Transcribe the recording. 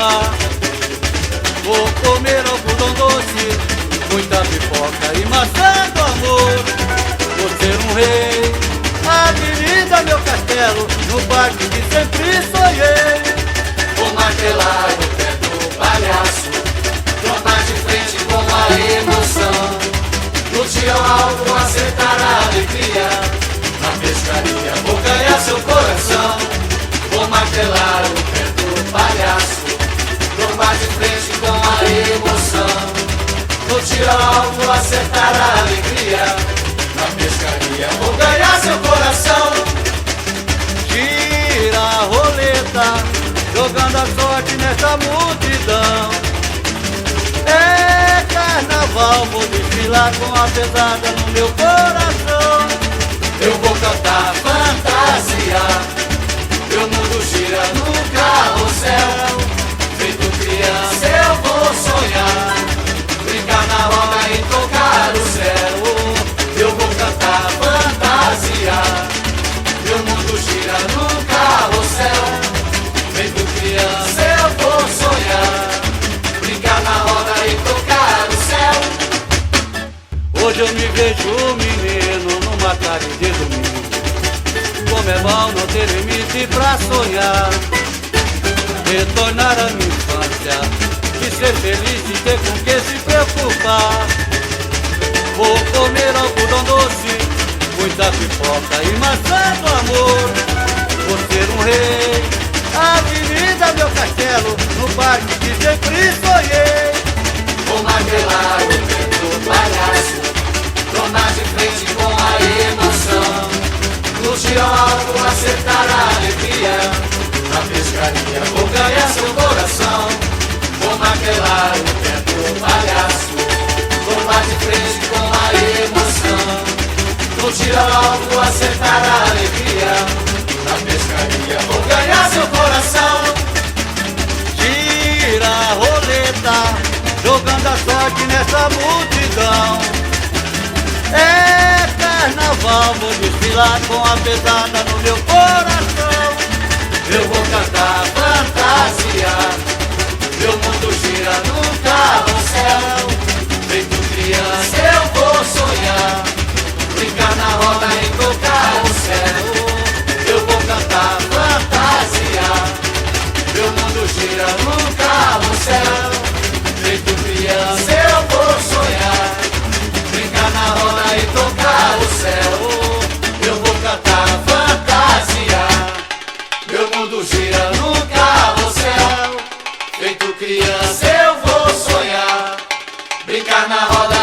preocupar. Vou comer algodão doce, muita pipoca e maçã do amor. Vou ser um rei, a avenida meu castelo, no parque que sempre sonhei. Vou martelar o pé do palhaço, trotar de frente com a emoção. No tiro alto acertar a alegria, na pescaria vou ganhar seu coração. Vou martelar o pé do palhaço, trotar de frente com a emoção. No tiro alto acertar a alegria, na pescaria vou ganhar seu coração. Gira a roleta, jogando a sorte nessa multidão. É carnaval, vou desfilar com a pesada no meu coração. Eu vou cantar fantasia, meu mundo gira no carrossel. Feito criança eu vou sonhar, brincar na roda e tocar o céu. Eu vou cantar fantasia, meu mundo gira no carrossel. Feito criança eu vou sonhar, brincar na roda e tocar o céu. Hoje eu me vejo menino numa tarde de domingo. Como é bom não ter limite pra sonhar, retornar à minha infância e ser feliz de ter com que se preocupar. Vou comer algodão doce, muita pipoca e maçã do amor. Vou ser um rei, a avenida meu castelo, no parque que sempre sonhei. Vou martelar o pé do palhaço, tronar de frente com a emoção. No tiro alto acertar a alegria, na pescaria vou ganhar seu coração. Vou martelar o pé do palhaço, tronar de frente com a emoção. No tiro alto acertar a alegria, na pescaria vou ganhar seu coração. Gira a roleta, jogando a sorte nessa multidão. É carnaval, vou desfilar com a pesada no meu coração. Eu vou cantar fantasia, meu mundo gira no carrossel. Feito criança eu vou sonhar, brincar na roda e tocar o céu. Eu vou cantar fantasia, meu mundo gira no carrossel. Feito criança eu vou sonhar, brincar na roda e tocar o céu. Eu vou cantar fantasia, meu mundo gira no carrossel. Feito criança eu vou sonhar, brincar na roda